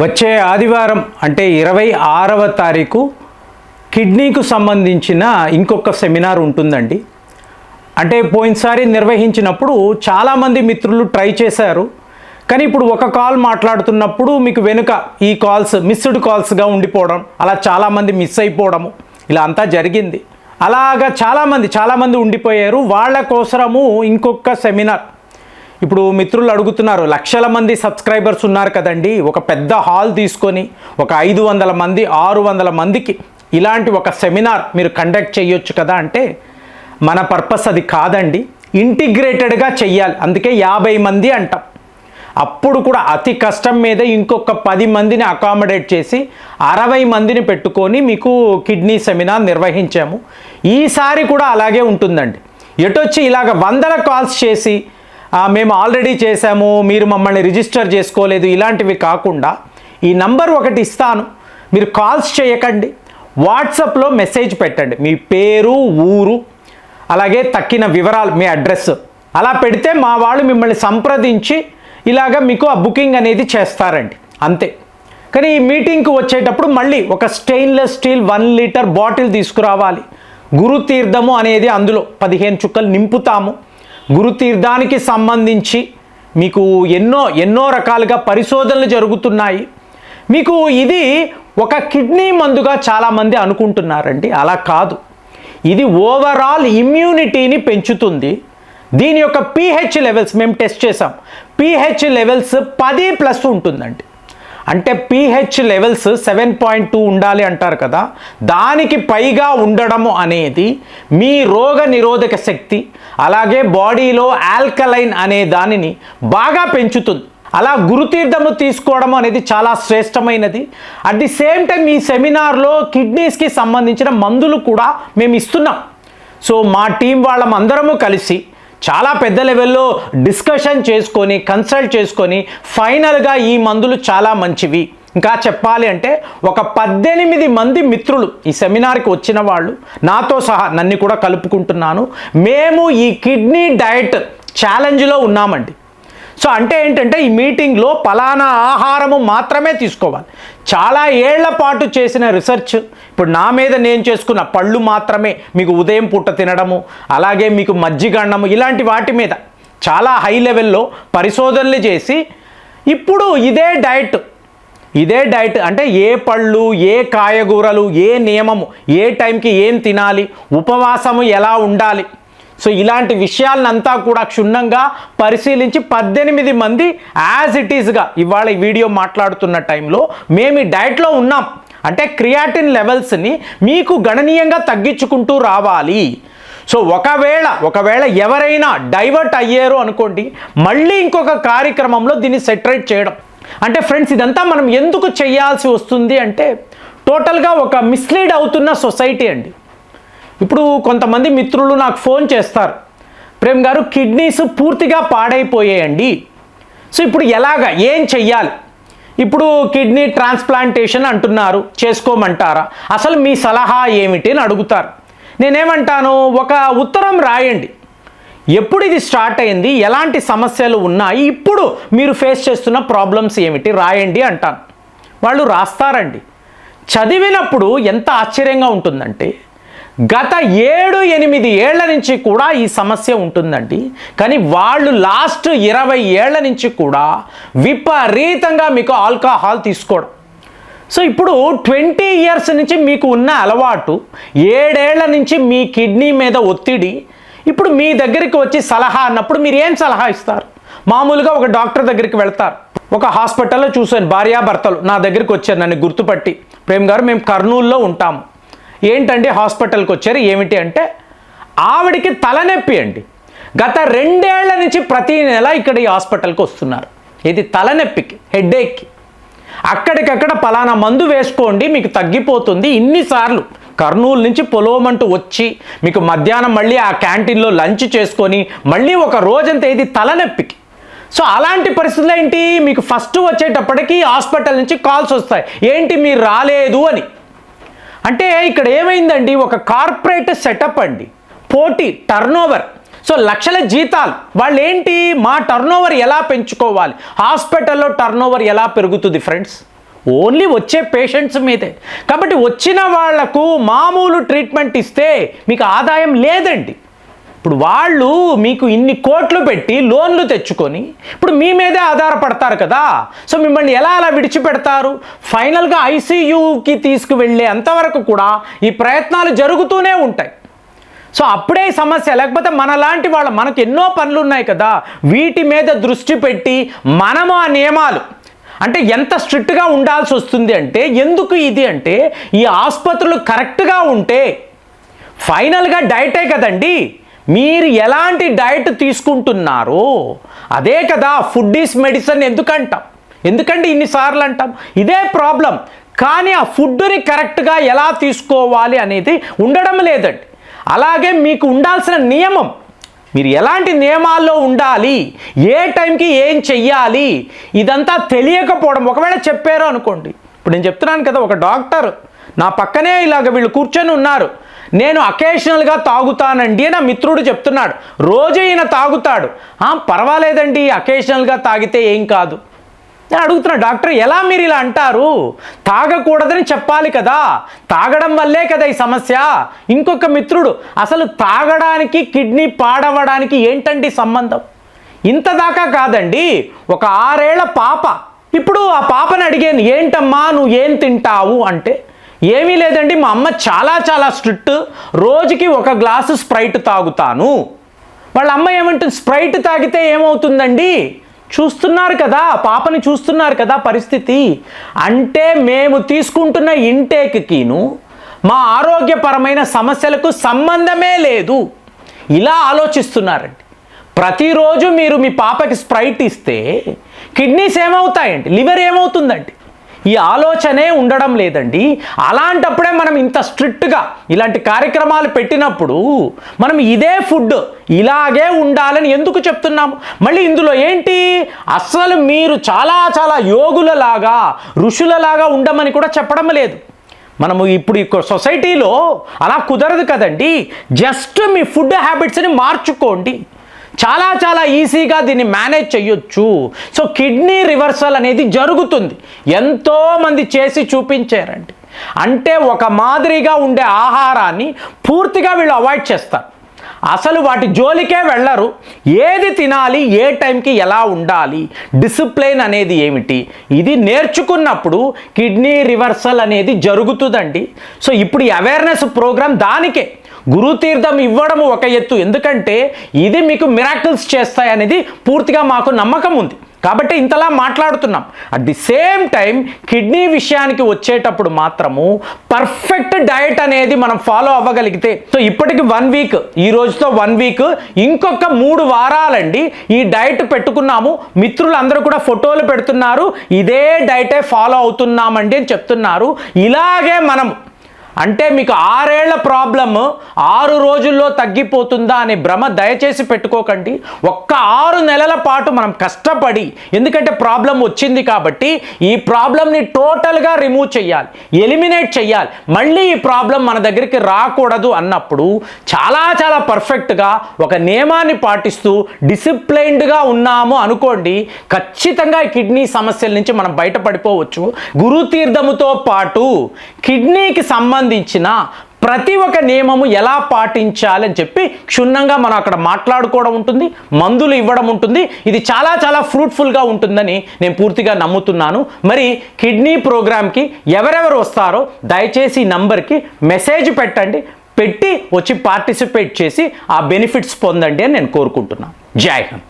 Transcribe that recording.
వచ్చే ఆదివారం అంటే 26వ తారీఖు కిడ్నీకు సంబంధించిన ఇంకొక సెమినార్ ఉంటుందండి. అంటే పోయినసారి నిర్వహించినప్పుడు చాలామంది మిత్రులు ట్రై చేశారు. కానీ ఇప్పుడు ఒక కాల్ మాట్లాడుతున్నప్పుడు మీకు వెనుక ఈ కాల్స్ మిస్డ్ కాల్స్గా ఉండిపోవడం, అలా చాలామంది మిస్ అయిపోవడము, ఇలా అంతా జరిగింది. అలాగా చాలామంది ఉండిపోయారు. వాళ్ళ కోసము ఇంకొక సెమినార్. ఇప్పుడు మిత్రులు అడుగుతున్నారు, లక్షల మంది సబ్స్క్రైబర్స్ ఉన్నారు కదండి, ఒక పెద్ద హాల్ తీసుకొని ఒక 500 మంది 600 మందికి ఇలాంటి ఒక సెమినార్ మీరు కండక్ట్ చేయొచ్చు కదా అంటే మన పర్పస్ అది కాదండి. ఇంటిగ్రేటెడ్గా చెయ్యాలి, అందుకే 50 మంది అంటాం. అప్పుడు కూడా అతి కష్టం మీద ఇంకొక 10 మందిని అకామిడేట్ చేసి 60 మందిని పెట్టుకొని మీకు కిడ్నీ సెమినార్ నిర్వహించాము. ఈసారి కూడా అలాగే ఉంటుందండి. ఎటొచ్చి ఇలాగ 100 కాల్స్ చేసి మేము ఆల్రెడీ చేశాము, మీరు మమ్మల్ని రిజిస్టర్ చేసుకోలేదు, ఇలాంటివి కాకుండా ఈ నంబర్ ఒకటి ఇస్తాను, మీరు కాల్స్ చేయకండి, వాట్సాప్లో మెసేజ్ పెట్టండి, మీ పేరు, ఊరు, అలాగే తక్కిన వివరాలు, మీ అడ్రస్ అలా పెడితే మా వాళ్ళు మిమ్మల్ని సంప్రదించి ఇలాగ మీకు ఆ బుకింగ్ అనేది చేస్తారండి, అంతే. కానీ ఈ మీటింగ్కి వచ్చేటప్పుడు మళ్ళీ ఒక స్టెయిన్లెస్ స్టీల్ 1 లీటర్ బాటిల్ తీసుకురావాలి. గురుతీర్థము అనేది అందులో 15 చుక్కలు నింపుతాము. గురుతీర్థానికి సంబంధించి మీకు ఎన్నో రకాలుగా పరిశోధనలు జరుగుతున్నాయి. మీకు ఇది ఒక కిడ్నీ మందుగా చాలామంది అనుకుంటున్నారండి, అలా కాదు. ఇది ఓవరాల్ ఇమ్యూనిటీని పెంచుతుంది. దీని యొక్క pH లెవెల్స్ మేము టెస్ట్ చేసాం. pH లెవెల్స్ 10+ ఉంటుందండి. అంటే pH లెవెల్స్ 7.2 ఉండాలి అంటారు కదా, దానికి పైగా ఉండడము అనేది మీ రోగ నిరోధక శక్తి, అలాగే బాడీలో ఆల్కలైన్ అనే దానిని బాగా పెంచుతుంది. అలా గురుతీర్థము తీసుకోవడం అనేది చాలా శ్రేష్టమైనది. అట్ ది సేమ్ టైం ఈ సెమినార్లో కిడ్నీస్కి సంబంధించిన మందులు కూడా మేము ఇస్తున్నాం. సో మా టీం వాళ్ళమందరము కలిసి చాలా పెద్ద లెవెల్లో డిస్కషన్ చేసుకొని కన్సల్ట్ చేసుకొని ఫైనల్గా ఈ మందులు చాలా మంచివి. ఇంకా చెప్పాలి అంటే ఒక 18 మంది మిత్రులు ఈ సెమినార్కి వచ్చిన వాళ్ళు, నాతో సహా నన్ను కూడా కలుపుకుంటున్నాను, మేము ఈ కిడ్నీ డయట్ ఛాలెంజ్లో ఉన్నామండి. సో అంటే ఏంటంటే ఈ మీటింగ్లో పలానా ఆహారము మాత్రమే తీసుకోవాలి. చాలా ఏళ్ల పాటు చేసిన రీసెర్చ్, ఇప్పుడు నా మీద నేను చేసుకున్న పళ్ళు మాత్రమే మీకు ఉదయం పూట తినడము, అలాగే మీకు మజ్జిగ అన్నము, ఇలాంటి వాటి మీద చాలా హై లెవెల్లో పరిశోధనలు చేసి ఇప్పుడు ఇదే డైట్ అంటే ఏ పళ్ళు, ఏ కాయగూరలు, ఏ నియమము, ఏ టైంకి ఏం తినాలి, ఉపవాసము ఎలా ఉండాలి, సో ఇలాంటి విషయాలనంతా కూడా క్షుణ్ణంగా పరిశీలించి 18 మంది యాజ్ ఇట్ ఈస్గా ఇవాళ ఈ వీడియో మాట్లాడుతున్న టైంలో మేము ఈ డైట్లో ఉన్నాం. అంటే క్రియాటిన్ లెవెల్స్ని మీకు గణనీయంగా తగ్గించుకుంటూ రావాలి. సో ఒకవేళ ఎవరైనా డైవర్ట్ అయ్యారు అనుకోండి, మళ్ళీ ఇంకొక కార్యక్రమంలో దీన్ని సెటరేట్ చేయడం. అంటే ఫ్రెండ్స్, ఇదంతా మనం ఎందుకు చేయాల్సి వస్తుంది అంటే టోటల్గా ఒక మిస్లీడ్ అవుతున్న సొసైటీ అండి. ఇప్పుడు కొంతమంది మిత్రులు నాకు ఫోన్ చేస్తారు, ప్రేమ్ గారు కిడ్నీస్ పూర్తిగా పాడైపోయాయండి, సో ఇప్పుడు ఏం చెయ్యాలి, ఇప్పుడు కిడ్నీ ట్రాన్స్ప్లాంటేషన్ అంటున్నారు, చేసుకోమంటారా, అసలు మీ సలహా ఏమిటి అని అడుగుతారు. నేనేమంటాను, ఒక ఉత్తరం రాయండి, ఎప్పుడు ఇది స్టార్ట్ అయింది, ఎలాంటి సమస్యలు ఉన్నాయి, ఇప్పుడు మీరు ఫేస్ చేస్తున్న ప్రాబ్లమ్స్ ఏమిటి రాయండి అంటాను. వాళ్ళు రాస్తారండి. చదివినప్పుడు ఎంత ఆశ్చర్యంగా ఉంటుందంటే గత 7-8 ఏళ్ల నుంచి కూడా ఈ సమస్య ఉంటుందండి. కానీ వాళ్ళు లాస్ట్ 20 ఏళ్ల నుంచి కూడా విపరీతంగా మీకు ఆల్కహాల్ తీసుకోవడం. సో ఇప్పుడు 20 ఇయర్స్ నుంచి మీకు ఉన్న అలవాటు, 7 ఏళ్ల నుంచి మీ కిడ్నీ మీద ఒత్తిడి, ఇప్పుడు మీ దగ్గరికి వచ్చి సలహా అన్నప్పుడు మీరు ఏం సలహా ఇస్తారు? మామూలుగా ఒక డాక్టర్ దగ్గరికి వెళ్తారు. ఒక హాస్పిటల్లో చూశాను, భార్యాభర్తలు నా దగ్గరికి వచ్చారు, నన్ను గుర్తుపట్టి, ప్రేమ్ గారు మేము కర్నూలులో ఉంటాము, ఏంటంటే హాస్పిటల్కి వచ్చారు, ఏమిటి అంటే ఆవిడికి తలనొప్పి అండి. గత 2 ఏళ్ల నుంచి ప్రతి నెల ఇక్కడ ఈ హాస్పిటల్కి వస్తున్నారు. ఇది తలనొప్పికి, హెడ్ఏక్కి. అక్కడికక్కడ పలానా మందు వేసుకోండి మీకు తగ్గిపోతుంది. ఇన్నిసార్లు కర్నూలు నుంచి పొలోమంటూ వచ్చి మీకు మధ్యాహ్నం మళ్ళీ ఆ క్యాంటీన్లో లంచ్ చేసుకొని మళ్ళీ ఒక రోజంతా ఇది తలనొప్పికి. సో అలాంటి పరిస్థితుల్లో ఏంటి, మీకు ఫస్ట్ వచ్చేటప్పటికి హాస్పిటల్ నుంచి కాల్స్ వస్తాయి, ఏంటి మీరు రాలేదు అని. అంటే ఇక్కడ ఏమైందండి, ఒక కార్పొరేట్ సెటప్ అండి, పోటీ, టర్నోవర్. సో లక్షల జీతాలు, వాళ్ళు ఏంటి, మా టర్నోవర్ ఎలా పెంచుకోవాలి, హాస్పిటల్లో టర్నోవర్ ఎలా పెరుగుతుంది ఫ్రెండ్స్? ఓన్లీ వచ్చే పేషెంట్స్ మీదే. కాబట్టి వచ్చిన వాళ్లకు మామూలు ట్రీట్మెంట్ ఇస్తే మీకు ఆదాయం లేదండి. ఇప్పుడు వాళ్ళు మీకు ఇన్ని కోట్లు పెట్టి లోన్లు తెచ్చుకొని ఇప్పుడు మీ మీదే ఆధారపడతారు కదా. సో మిమ్మల్ని ఎలా అలా విడిచిపెడతారు? ఫైనల్గా ఐసీయూకి తీసుకువెళ్ళే అంతవరకు కూడా ఈ ప్రయత్నాలు జరుగుతూనే ఉంటాయి. సో అప్పుడే ఈ సమస్య. లేకపోతే మనలాంటి మనకు ఎన్నో పనులు ఉన్నాయి కదా, వీటి మీద దృష్టి పెట్టి మనము ఆ నియమాలు అంటే ఎంత స్ట్రిక్ట్గా ఉండాల్సి వస్తుంది అంటే ఎందుకు ఇది అంటే ఈ ఆసుపత్రులు కరెక్ట్గా ఉంటే ఫైనల్గా డైటే కదండి. మీరు ఎలాంటి డైట్ తీసుకుంటున్నారో అదే కదా ఫుడ్ ఈజ్ మెడిసిన్ ఎందుకంటే ఇన్నిసార్లు అంటాం, ఇదే ప్రాబ్లం. కానీ ఆ ఫుడ్ని కరెక్ట్గా ఎలా తీసుకోవాలి అనేది ఉండడం లేదండి. అలాగే మీకు ఉండాల్సిన నియమం, మీరు ఎలాంటి నియమాల్లో ఉండాలి, ఏ టైంకి ఏం చెయ్యాలి, ఇదంతా తెలియకపోవడం. ఒకవేళ చెప్పారు అనుకోండి, ఇప్పుడు నేను చెప్తున్నాను కదా, ఒక డాక్టర్ నా పక్కనే ఇలాగ వీళ్ళు కూర్చొని ఉన్నారు, నేను అకేషనల్గా తాగుతానండి నా మిత్రుడు చెప్తున్నాడు, రోజు ఈయన తాగుతాడు. పర్వాలేదండి, అకేషనల్గా తాగితే ఏం కాదు. నేను అడుగుతున్నా, డాక్టర్ ఎలా మీరు ఇలా అంటారు? తాగకూడదని చెప్పాలి కదా, తాగడం వల్లే కదా ఈ సమస్య. ఇంకొక మిత్రుడు, అసలు తాగడానికి కిడ్నీ పాడవడానికి ఏంటండి సంబంధం? ఇంతదాకా కాదండి, ఒక 6 ఏళ్ల పాప. ఇప్పుడు ఆ పాపని అడిగాను, ఏంటమ్మా నువ్వు ఏం తింటావు అంటే, ఏమీ లేదండి మా అమ్మ చాలా స్ట్రిక్ట్, రోజుకి 1 గ్లాసు స్ప్రైట్ తాగుతాను. వాళ్ళ అమ్మ ఏమంటుంది, స్ప్రైట్ తాగితే ఏమవుతుందండి? చూస్తున్నారు కదా, పాపని చూస్తున్నారు కదా పరిస్థితి. అంటే మేము తీసుకుంటున్న ఇంటేక్కిను మా ఆరోగ్యపరమైన సమస్యలకు సంబంధమే లేదు. ఇలా ఆలోచిస్తున్నారండి. ప్రతిరోజు మీరు మీ పాపకి స్ప్రైట్ ఇస్తే కిడ్నీస్ ఏమవుతాయండి, లివర్ ఏమవుతుందండి? ఈ ఆలోచనే ఉండడం లేదండి. అలాంటప్పుడే మనం ఇంత స్ట్రిక్ట్గా ఇలాంటి కార్యక్రమాలు పెట్టినప్పుడు మనం ఇదే ఫుడ్ ఇలాగే ఉండాలని ఎందుకు చెప్తున్నాము? మళ్ళీ ఇందులో ఏంటి, అస్సలు మీరు చాలా యోగులలాగా ఋషులలాగా ఉండమని కూడా చెప్పడం లేదు. మనము ఇప్పుడు ఈ సొసైటీలో అలా కుదరదు కదండి. జస్ట్ మీ ఫుడ్ హ్యాబిట్స్ని మార్చుకోండి, చాలా ఈజీగా దీన్ని మేనేజ్ చేయొచ్చు. సో కిడ్నీ రివర్సల్ అనేది జరుగుతుంది, ఎంతోమంది చేసి చూపించారండి. అంటే ఒక మాదిరిగా ఉండే ఆహారాన్ని పూర్తిగా వీళ్ళు అవాయిడ్ చేస్తారు, అసలు వాటి జోలికే వెళ్ళరు. ఏది తినాలి, ఏ టైంకి ఎలా ఉండాలి, డిసిప్లిన్ అనేది ఏమిటి, ఇది నేర్చుకున్నప్పుడు కిడ్నీ రివర్సల్ అనేది జరుగుతుందండి. సో ఇప్పుడు ఈ అవేర్నెస్ ప్రోగ్రామ్ దానికే. గురుతీర్థం ఇవ్వడం ఒక ఎత్తు, ఎందుకంటే ఇది మీకు మిరాకిల్స్ చేస్తాయి అనేది పూర్తిగా మాకు నమ్మకం ఉంది కాబట్టి ఇంతలా మాట్లాడుతున్నాం. At the same time kidney విషయానికి వచ్చేటప్పుడు మాత్రము పర్ఫెక్ట్ డయట్ అనేది మనం ఫాలో అవ్వగలిగితే, సో ఇప్పటికి 1 వీక్, ఈ రోజుతో 1 వీక్, ఇంకొక 3 వారాలండి ఈ డయట్ పెట్టుకున్నాము. మిత్రులందరూ కూడా ఫోటోలు పెడుతున్నారు, ఇదే డయటే ఫాలో అవుతున్నామండి అని చెప్తున్నారు. ఇలాగే మనం అంటే మీకు 6 ఏళ్ల ప్రాబ్లమ్ 6 రోజుల్లో తగ్గిపోతుందా అనే భ్రమ దయచేసి పెట్టుకోకండి. ఒక్క 6 నెలల పాటు మనం కష్టపడి, ఎందుకంటే ప్రాబ్లం వచ్చింది కాబట్టి ఈ ప్రాబ్లంని టోటల్గా రిమూవ్ చేయాలి, ఎలిమినేట్ చేయాలి, మళ్ళీ ఈ ప్రాబ్లం మన దగ్గరికి రాకూడదు అన్నప్పుడు చాలా పర్ఫెక్ట్గా ఒక నియమాన్ని పాటిస్తూ డిసిప్లైన్డ్గా ఉన్నాము అనుకోండి, ఖచ్చితంగా ఈ కిడ్నీ సమస్యల నుంచి మనం బయటపడిపోవచ్చు. గురుతీర్థముతో పాటు కిడ్నీకి సంబంధించిన ప్రతి ఒక్క నియమము ఎలా పాటించాలి అని చెప్పి క్షుణ్ణంగా మనం అక్కడ మాట్లాడుకోవడం ఉంటుంది, మందులు ఇవ్వడం ఉంటుంది. ఇది చాలా ఫ్రూట్ఫుల్గా ఉంటుందని నేను పూర్తిగా నమ్ముతున్నాను. మరి కిడ్నీ ప్రోగ్రామ్కి ఎవరెవరు వస్తారో దయచేసి ఈ నంబర్కి మెసేజ్ పెట్టండి, పెట్టి వచ్చి పార్టిసిపేట్ చేసి ఆ బెనిఫిట్స్ పొందండి అని నేను కోరుకుంటున్నాను. జై హింద్.